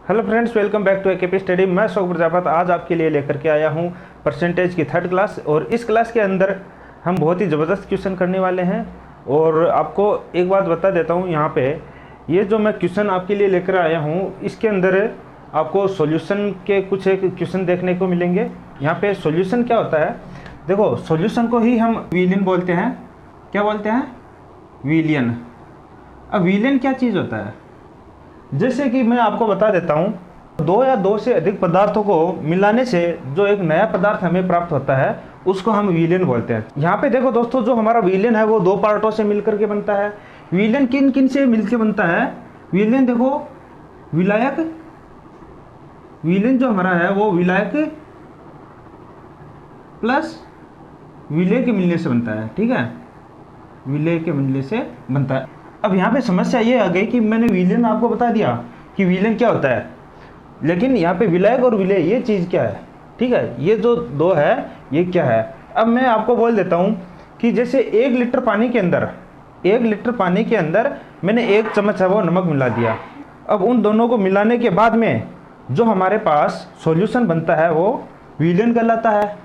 Hello friends, welcome back to AKP study. मैं शौक प्रजापत आज आपके लिए लेकर के आया हूं परसेंटेज की थर्ड क्लास। और इस क्लास के अंदर हम बहुत ही ज़बरदस्त क्वेश्चन करने वाले हैं। और आपको एक बात बता देता हूं, यहाँ पे ये जो मैं क्वेश्चन आपके लिए लेकर आया हूं, इसके अंदर आपको सॉल्यूशन के कुछ एक क्वेश्चन देखने को मिलेंगे। यहाँ पे सॉल्यूशन क्या होता है, देखो सॉल्यूशन को ही हम विलियन बोलते हैं। क्या बोलते हैं? विलियन। अब विलियन क्या चीज़ होता है, जैसे कि मैं आपको बता देता हूँ, दो या दो से अधिक पदार्थों को मिलाने से जो एक नया पदार्थ हमें प्राप्त होता है उसको हम विलयन बोलते हैं। यहाँ पे देखो दोस्तों, जो हमारा विलयन है वो दो पार्टों से मिलकर के बनता है। विलयन किन किन से मिलकर बनता है? विलयन देखो, विलायक, विलयन जो हमारा है वो विलायक प्लस विलेय के मिलने से बनता है। ठीक है, विलेय के मिलने से बनता है। अब यहाँ पे समस्या ये आ गई कि मैंने विलयन आपको बता दिया कि विलयन क्या होता है, लेकिन यहाँ पे विलायक और विलेय ये चीज़ क्या है। ठीक है, ये जो दो है ये क्या है। अब मैं आपको बोल देता हूँ कि जैसे 1 लीटर पानी के अंदर, 1 लीटर पानी के अंदर मैंने 1 चम्मच है वो नमक मिला दिया। अब उन दोनों को मिलाने के बाद में जो हमारे पास सॉल्यूशन बनता है वो विलयन कहलाता है।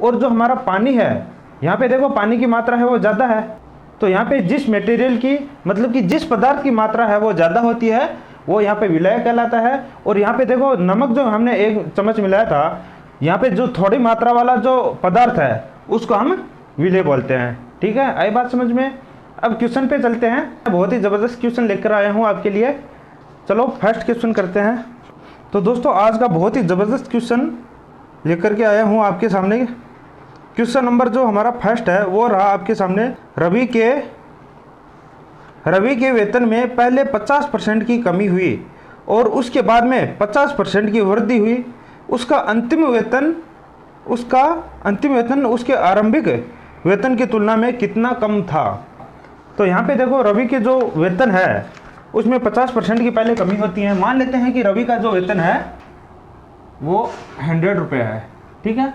और जो हमारा पानी है, यहाँ पे देखो पानी की मात्रा है वो ज़्यादा है, तो यहाँ पे जिस मटेरियल की, मतलब कि जिस पदार्थ की मात्रा है वो ज़्यादा होती है वो यहाँ पे विलय कहलाता है। और यहाँ पे देखो नमक जो हमने 1 चम्मच मिलाया था, यहाँ पे जो थोड़ी मात्रा वाला जो पदार्थ है उसको हम विलय बोलते हैं। ठीक है, आई बात समझ में? अब क्वेश्चन पे चलते हैं। बहुत ही ज़बरदस्त क्वेश्चन लेकर आया हूँ आपके लिए। चलो फर्स्ट क्वेश्चन करते हैं। तो दोस्तों आज का बहुत ही ज़बरदस्त क्वेश्चन लेकर के आया हूँ आपके सामने। क्वेश्चन नंबर जो हमारा फर्स्ट है वो रहा आपके सामने, रवि के वेतन में पहले 50% की कमी हुई और उसके बाद में 50% की वृद्धि हुई। उसका अंतिम वेतन उसके आरंभिक वेतन की तुलना में कितना कम था। तो यहाँ पे देखो रवि के जो वेतन है उसमें 50% की पहले कमी होती है। मान लेते हैं कि रवि का जो वेतन है वो 100 रुपये है। ठीक है,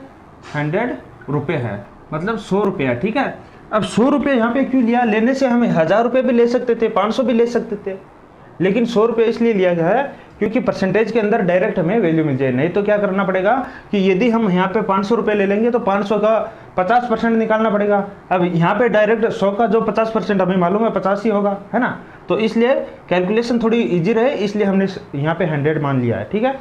100 रुपये है, मतलब 100 रुपये है। ठीक है, अब 100 रुपये यहाँ पे क्यों लिया? लेने से हमें 1000 रुपये भी ले सकते थे, 500 भी ले सकते थे, लेकिन 100 रुपये इसलिए लिया गया है क्योंकि परसेंटेज के अंदर डायरेक्ट हमें वैल्यू मिल जाए। नहीं तो क्या करना पड़ेगा कि यदि हम यहाँ पे 500 रुपये ले लेंगे तो 500 का 50% निकालना पड़ेगा। अब यहाँ पे डायरेक्ट 100 का जो 50% हमें मालूम है 50 ही होगा, है ना। तो इसलिए कैलकुलेशन थोड़ी ईजी रहे, इसलिए हमने यहाँ पे 100 मान लिया है। ठीक है,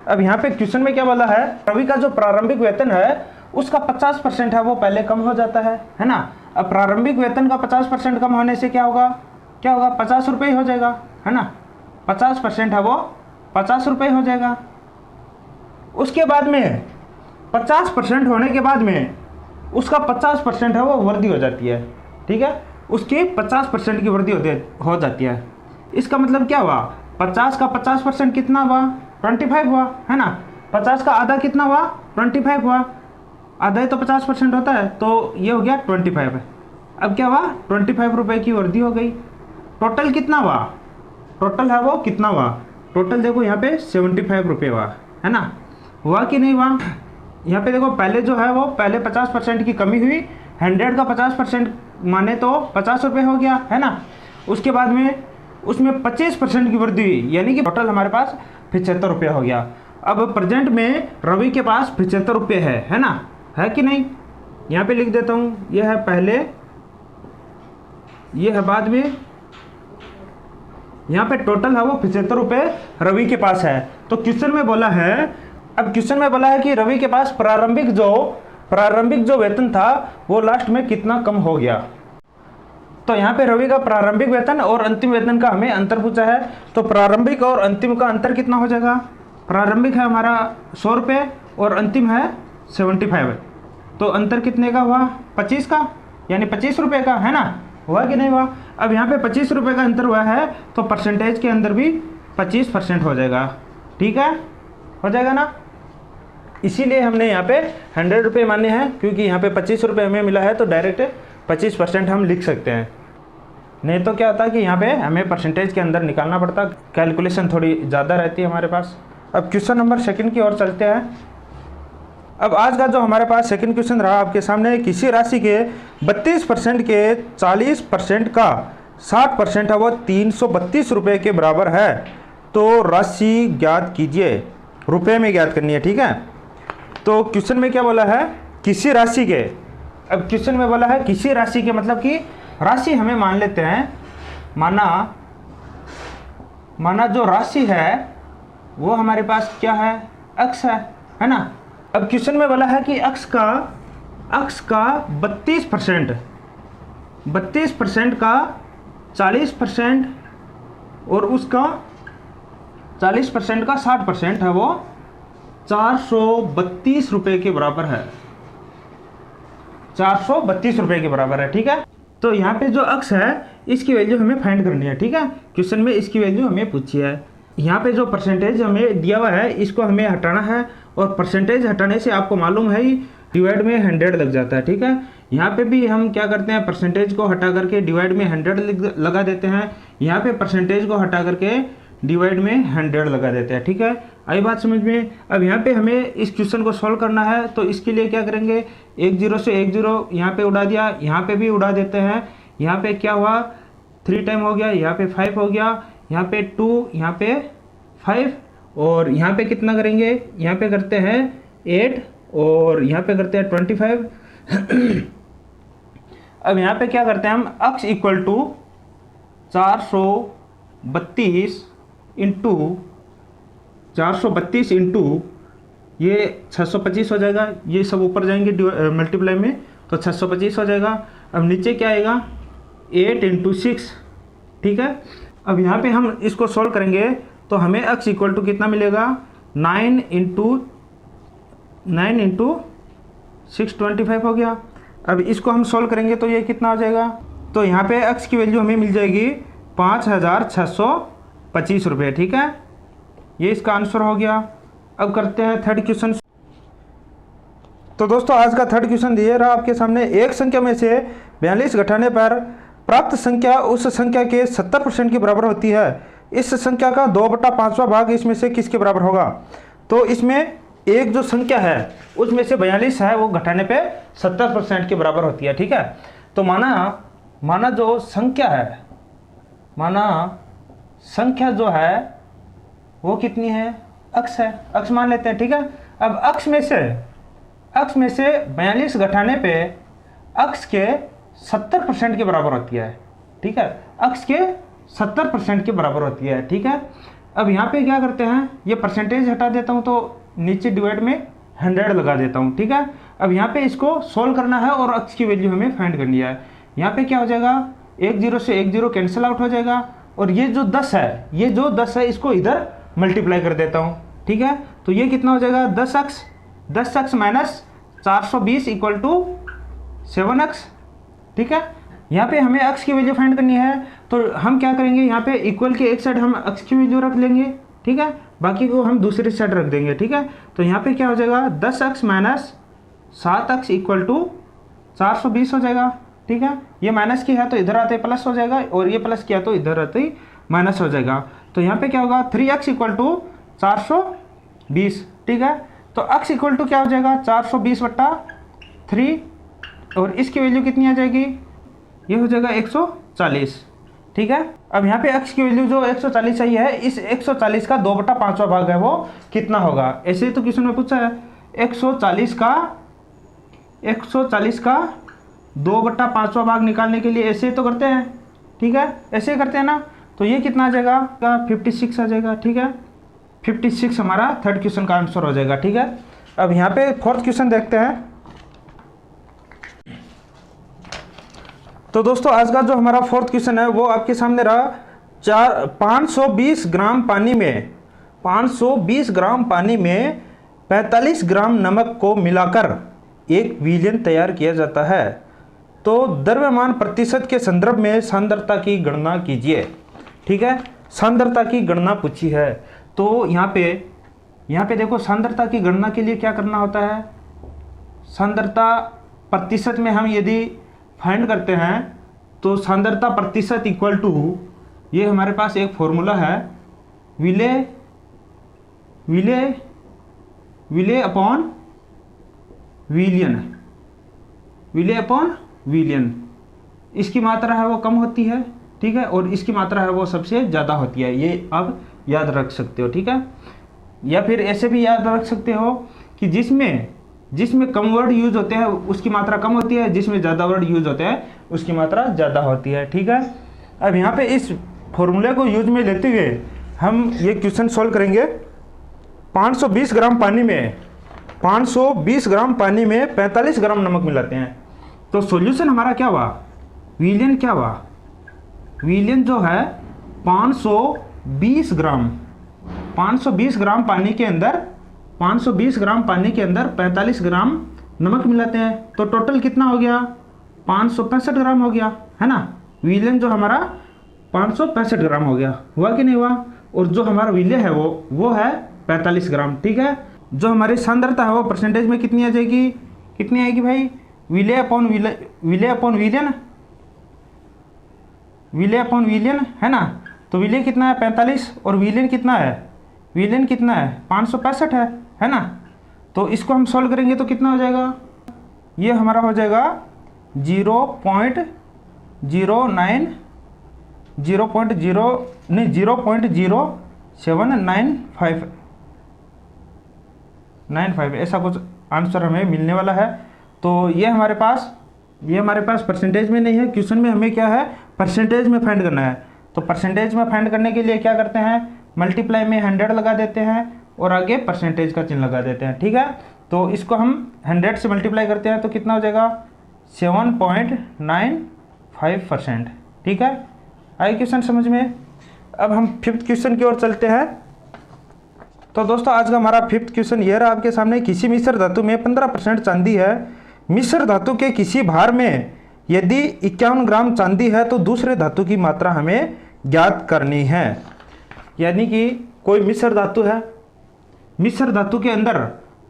अब यहाँ पे क्वेश्चन में क्या बोला है, रवि का जो प्रारंभिक वेतन है उसका 50% है वो पहले कम हो जाता है ना। अब प्रारंभिक वेतन का 50% कम होने से क्या होगा 50 रुपये ही हो जाएगा, है ना। 50% है वो 50 रुपये हो जाएगा। उसके बाद में 50% होने के बाद में उसका 50% है वो वृद्धि हो जाती है। ठीक है, उसकी 50% की वृद्धि हो जाती है। इसका मतलब क्या हुआ, 50 का 50% कितना हुआ? 25 हुआ, है ना। 50 का आधा कितना हुआ? 25 हुआ। आधा ही तो 50% होता है, तो ये हो गया 25 है। अब क्या हुआ, 25 रुपये की वृद्धि हो गई। टोटल कितना हुआ? टोटल है वो कितना हुआ? टोटल देखो यहाँ पे 75 रुपये हुआ, है ना। हुआ कि नहीं हुआ? यहाँ पे देखो पहले जो है वो पहले 50% की कमी हुई, 100 का 50% माने तो 50 रुपये हो गया, है ना। उसके बाद में उसमें 25% की वृद्धि हुई, यानी कि टोटल हमारे पास 75 रुपये हो गया। अब प्रेजेंट में रवि के पास 75 रुपये है ना, है कि नहीं। यहाँ पे लिख देता हूँ, यह है पहले, यह है बाद में। यहाँ पे टोटल है वो 75 रुपये रवि के पास है। तो क्वेश्चन में बोला है, अब क्वेश्चन में बोला है कि रवि के पास प्रारंभिक जो वेतन था वो लास्ट में कितना कम हो गया। तो यहाँ पे रवि का प्रारंभिक वेतन और अंतिम वेतन का हमें अंतर पूछा है। तो प्रारंभिक और अंतिम का अंतर कितना हो जाएगा? प्रारंभिक है हमारा 100 रुपये और अंतिम है 75। तो अंतर कितने का हुआ? 25 का, यानी 25 रुपये का, है ना। हुआ कि नहीं हुआ? अब यहाँ पे 25 रुपये का अंतर हुआ है तो परसेंटेज के अंदर भी 25% हो जाएगा। ठीक है, हो जाएगा ना। इसीलिए हमने यहाँ पे 100 रुपये माने हैं, क्योंकि यहाँ पे 25 रुपये हमें मिला है तो डायरेक्ट 25% हम लिख सकते हैं। नहीं तो क्या होता कि यहाँ पे हमें परसेंटेज के अंदर निकालना पड़ता, कैलकुलेशन थोड़ी ज़्यादा रहती है हमारे पास। अब क्वेश्चन नंबर सेकंड की ओर चलते हैं। अब आज का जो हमारे पास सेकंड क्वेश्चन रहा आपके सामने, किसी राशि के 32% के 40% का 60% है वो 332 रुपये के बराबर है। तो राशि ज्ञात कीजिए, रुपए में ज्ञात करनी है, ठीक है। तो क्वेश्चन में क्या बोला है, किसी राशि के, अब क्वेश्चन में बोला है किसी राशि के, मतलब कि राशि हमें मान लेते हैं, माना जो राशि है वो हमारे पास क्या है, अक्ष है ना। अब क्वेश्चन में बोला है कि अक्ष का 32% का 40% और उसका 40% का 60% है, वो 432 रुपये के बराबर है, 432 रुपये के बराबर है, ठीक है। तो यहाँ पे जो अक्ष है इसकी वैल्यू हमें फाइंड करनी है, ठीक है। क्वेश्चन में इसकी वैल्यू हमें पूछी है। यहाँ पे जो परसेंटेज हमें दिया हुआ है इसको हमें हटाना है, और परसेंटेज हटाने से आपको मालूम है डिवाइड में 100 लग जाता है, ठीक है। यहाँ पे भी हम क्या करते हैं, परसेंटेज को हटा करके डिवाइड में 100 लगा देते हैं, यहाँ पे परसेंटेज को हटा करके डिवाइड में 100 लगा देते हैं, ठीक है। आई बात समझ में। अब यहाँ पे हमें इस क्वेश्चन को सॉल्व करना है, तो इसके लिए क्या करेंगे, 1 0 से 1 0 यहाँ पे उड़ा दिया, यहाँ पे भी उड़ा देते हैं। यहाँ पे क्या हुआ, 3 टाइम हो गया, यहाँ पे 5 हो गया, यहाँ पे 2, यहाँ पे 5, और यहाँ पे कितना करेंगे, यहाँ पे करते हैं 8, और यहाँ पे करते हैं 25। अब यहाँ पे क्या करते हैं हम, अक्ष इक्वल टू 432 इंटू ये 625 हो जाएगा, ये सब ऊपर जाएंगे मल्टीप्लाई में, तो 625 हो जाएगा। अब नीचे क्या आएगा, 8 इंटू 6, ठीक है। अब यहाँ पे हम इसको सॉल्व करेंगे तो हमें अक्ष इक्वल टू कितना मिलेगा, 9 इंटू 6 25 हो गया। अब इसको हम सॉल्व करेंगे तो ये कितना हो जाएगा, तो यहाँ पे अक्ष की वैल्यू हमें मिल जाएगी 5625 रुपये, ठीक है। ये इसका आंसर हो गया। अब करते हैं थर्ड क्वेश्चन। तो दोस्तों आज का थर्ड क्वेश्चन ये रहा आपके सामने, एक संख्या में से 42 घटाने पर प्राप्त संख्या उस संख्या के 70% के बराबर होती है। इस संख्या का 2/5वां भाग इसमें से किसके बराबर होगा। तो इसमें एक जो संख्या है उसमें से 42 है, वो घटाने पे 70% के बराबर होती है, ठीक है। तो माना जो संख्या है, संख्या जो है वो कितनी है, अक्ष है, अक्ष मान लेते हैं, ठीक है। अब अक्ष में से 42 घटाने पे अक्ष के 70% के बराबर होती है, ठीक है। अक्ष के 70% के बराबर होती है, ठीक है। अब यहाँ पे क्या करते हैं, ये परसेंटेज हटा देता हूँ तो नीचे डिवाइड में 100 लगा देता हूँ, ठीक है। अब यहाँ पे इसको सोल्व करना है और अक्ष की वैल्यू हमें फाइंड करनी है। यहाँ पे क्या हो जाएगा, 1 0 से 1 0 कैंसिल आउट हो जाएगा, और ये जो 10 है इसको इधर मल्टीप्लाई कर देता हूँ, ठीक है। तो ये कितना हो जाएगा, 10x minus 420 equal to 7x, ठीक है। यहाँ पे हमें अक्ष की वैल्यू फाइंड करनी है, तो हम क्या करेंगे, यहाँ पे इक्वल के एक साइड हम अक्ष की वैल्यू रख लेंगे, ठीक है, बाकी को हम दूसरी साइड रख देंगे, ठीक है। तो यहाँ पे क्या हो जाएगा, 10x minus 7x equal to 420 हो जाएगा, ठीक है। ये माइनस की है तो इधर आते ही प्लस हो जाएगा, और ये प्लस किया तो इधर आते ही माइनस हो जाएगा। तो यहाँ पे क्या होगा, 3x इक्वल टू 420, ठीक है। तो x इक्वल टू क्या हो जाएगा, 420/3, और इसकी वैल्यू कितनी आ जाएगी, ये हो जाएगा 140, ठीक है। अब यहाँ पे x की वैल्यू जो 140 आई है, इस 140 का 2/5वां भाग है वो कितना होगा। ऐसे ही तो क्वेश्चन में पूछा है, 140 का 2/5वां भाग निकालने के लिए ऐसे तो करते हैं, ठीक है, ऐसे ही करते हैं ना। तो ये कितना आ जाएगा, 56 आ जाएगा, ठीक है। 56 हमारा थर्ड क्वेश्चन का आंसर हो जाएगा, ठीक है। अब यहाँ पे फोर्थ क्वेश्चन देखते हैं। तो दोस्तों आज का जो हमारा फोर्थ क्वेश्चन है वो आपके सामने रहा, 520 ग्राम पानी में 45 ग्राम नमक को मिलाकर एक विलयन तैयार किया जाता है। तो द्रव्यमान प्रतिशत के संदर्भ में सांद्रता की गणना कीजिए, ठीक है। सांद्रता की गणना पूछी है, तो यहाँ पे देखो, सांद्रता की गणना के लिए क्या करना होता है, सांद्रता प्रतिशत में हम यदि फाइंड करते हैं तो सांद्रता प्रतिशत इक्वल टू, ये हमारे पास एक फॉर्मूला है, विले अपॉन विलियन। इसकी मात्रा है वो कम होती है, ठीक है, और इसकी मात्रा है वो सबसे ज़्यादा होती है। ये अब याद रख सकते हो, ठीक है। या फिर ऐसे भी याद रख सकते हो कि जिसमें कम वर्ड यूज होते हैं उसकी मात्रा कम होती है, जिसमें ज़्यादा वर्ड यूज होते हैं उसकी मात्रा ज़्यादा होती है, ठीक है। अब यहाँ पे इस फॉर्मूले को यूज में लेते हुए हम ये क्वेश्चन सॉल्व करेंगे। 520 ग्राम पानी में 45 ग्राम नमक मिलाते हैं। तो सॉल्यूशन हमारा क्या हुआ, विलियन क्या हुआ, विलियन जो है 520 ग्राम पानी के अंदर 45 ग्राम नमक मिलाते हैं। तो टोटल कितना हो गया, 565 ग्राम हो गया, है ना। विलियन जो हमारा 565 ग्राम हो गया, हुआ कि नहीं हुआ। और जो हमारा विलय है वो है 45 ग्राम, ठीक है। जो हमारी सांद्रता है वो परसेंटेज में कितनी आ जाएगी, कितनी आएगी भाई, विलय अपॉन विलियन, है ना। तो विलय कितना है 45 और विलियन कितना है 565 है ना। तो इसको हम सॉल्व करेंगे तो कितना हो जाएगा, ये हमारा हो जाएगा 0.0795 ऐसा कुछ आंसर हमें मिलने वाला है। तो ये हमारे पास परसेंटेज में नहीं है, क्वेश्चन में हमें क्या है, परसेंटेज में फाइंड करना है। तो परसेंटेज में फाइंड करने के लिए क्या करते हैं, मल्टीप्लाई में 100 लगा देते हैं और आगे परसेंटेज का चिन्ह लगा देते हैं, ठीक है। तो इसको हम 100 से मल्टीप्लाई करते हैं तो कितना हो जाएगा 7.95%, ठीक है। आई क्वेश्चन समझ में। अब हम 5th क्वेश्चन की ओर चलते हैं। तो दोस्तों आज का हमारा 5th क्वेश्चन ये रहा आपके सामने। किसी मिश्र धातु में 15% चांदी है। मिश्र धातु के किसी भार में यदि 51 ग्राम चांदी है तो दूसरे धातु की मात्रा हमें ज्ञात करनी है। यानी कि कोई मिश्र धातु है, मिश्र धातु के अंदर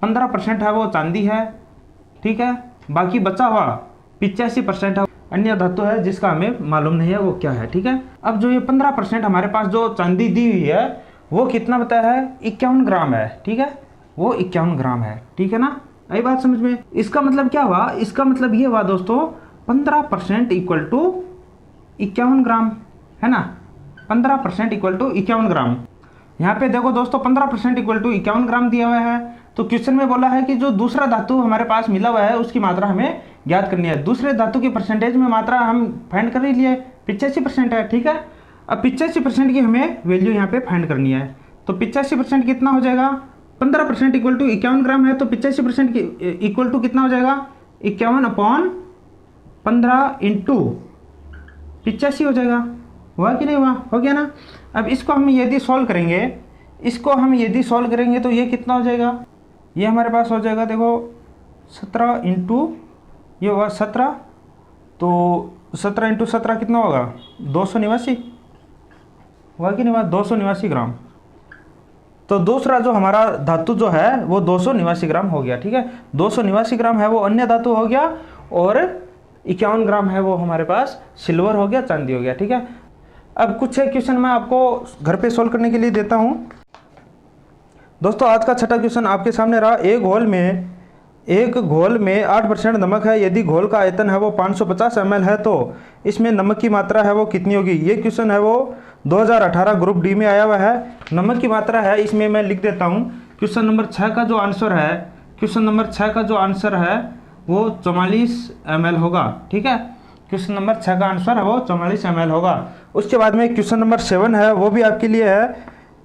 15% है वो चांदी है, ठीक है। बाकी बचा हुआ 85% है अन्य धातु है जिसका हमें मालूम नहीं है वो क्या है, ठीक है। अब जो ये 15% हमारे पास जो चांदी दी हुई है वो कितना बताया है, 51 ग्राम है, ठीक है। वो 51 ग्राम है, ठीक है ना। आई बात समझ में। इसका मतलब क्या हुआ, इसका मतलब ये हुआ दोस्तों 15% इक्वल टू 51 ग्राम, है ना। 15% इक्वल टू 51 ग्राम। यहाँ पे देखो दोस्तों 15% इक्वल टू 51 ग्राम दिया हुआ है। तो क्वेश्चन में बोला है कि जो दूसरा धातु हमारे पास मिला हुआ है उसकी मात्रा हमें ज्ञात करनी है। दूसरे धातु की परसेंटेज में मात्रा हम फाइंड कर ही लिए, 85% है, ठीक है। अब 85% की हमें वैल्यू यहाँ पे फाइंड करनी है। तो 85% कितना हो जाएगा, 15% इक्वल टू 51 ग्राम है तो 85% इक्वल टू कितना हो जाएगा, 51/15 इंटू 85 हो जाएगा। हुआ कि नहीं हुआ, हो गया ना। अब इसको हम यदि सॉल्व करेंगे तो ये कितना हो जाएगा, ये हमारे पास हो जाएगा देखो 17 इंटू ये हुआ 17, तो 17 इंटू 17 कितना होगा 289, हुआ कि नहीं हुआ 289 ग्राम। तो दूसरा जो हमारा धातु जो है वो 289 ग्राम हो गया, ठीक है। 289 ग्राम है वो अन्य धातु हो गया और 51 ग्राम है वो हमारे पास सिल्वर हो गया, चांदी हो गया, ठीक है। अब कुछ क्वेश्चन मैं आपको घर पे सॉल्व करने के लिए देता हूँ। दोस्तों आज का छठा क्वेश्चन आपके सामने रहा। एक घोल में 8% नमक है। यदि घोल का आयतन है वो 550 ml है तो इसमें नमक की मात्रा है वो कितनी होगी। ये क्वेश्चन है वो 2018 ग्रुप डी में आया हुआ है। नमक की मात्रा है इसमें मैं लिख देता हूँ। क्वेश्चन नंबर 6 का जो आंसर है वो 44 ml होगा, ठीक है। क्वेश्चन नंबर 6 का आंसर है वो 44 ml होगा। उसके बाद में क्वेश्चन नंबर 7 है वो भी आपके लिए है।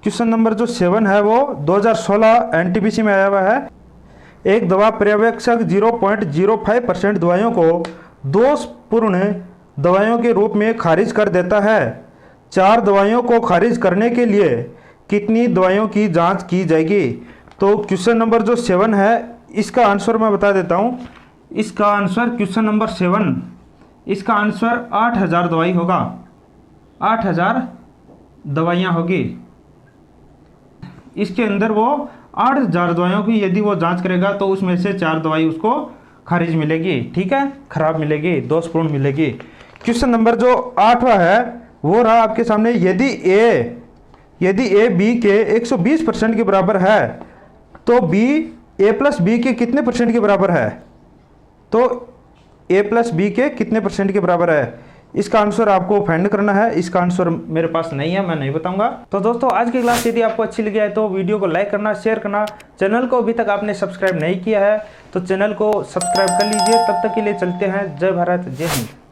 क्वेश्चन नंबर जो 7 है वो 2016 एनटीपीसी में आया हुआ है। एक दवा पर्यवेक्षक 0.05% दवाइयों को दोषपूर्ण दवाइयों के रूप में खारिज कर देता है। 4 दवाइयों को खारिज करने के लिए कितनी दवाइयों की जांच की जाएगी। तो क्वेश्चन नंबर जो 7 है इसका आंसर मैं बता देता हूँ। इसका आंसर क्वेश्चन नंबर 7 इसका आंसर 8000 दवाई होगा, 8000 दवाइयाँ होगी। इसके अंदर वो 8000 दवाइयों की यदि वो जांच करेगा तो उसमें से 4 दवाई उसको खारिज मिलेगी, ठीक है, खराब मिलेगी, दोषपूर्ण मिलेगी। क्वेश्चन नंबर जो 8वां है वो रहा आपके सामने। यदि ए बी के 120% के बराबर है तो बी ए प्लस बी के कितने परसेंट के बराबर है। तो ए प्लस बी के कितने परसेंट के बराबर है। इसका आंसर आपको फाइंड करना है। इसका आंसर मेरे पास नहीं है, मैं नहीं बताऊंगा। तो दोस्तों आज की क्लास यदि आपको अच्छी लगी है तो वीडियो को लाइक करना, शेयर करना। चैनल को अभी तक आपने सब्सक्राइब नहीं किया है तो चैनल को सब्सक्राइब कर लीजिए। तब तक के लिए चलते हैं। जय भारत, जय हिंद।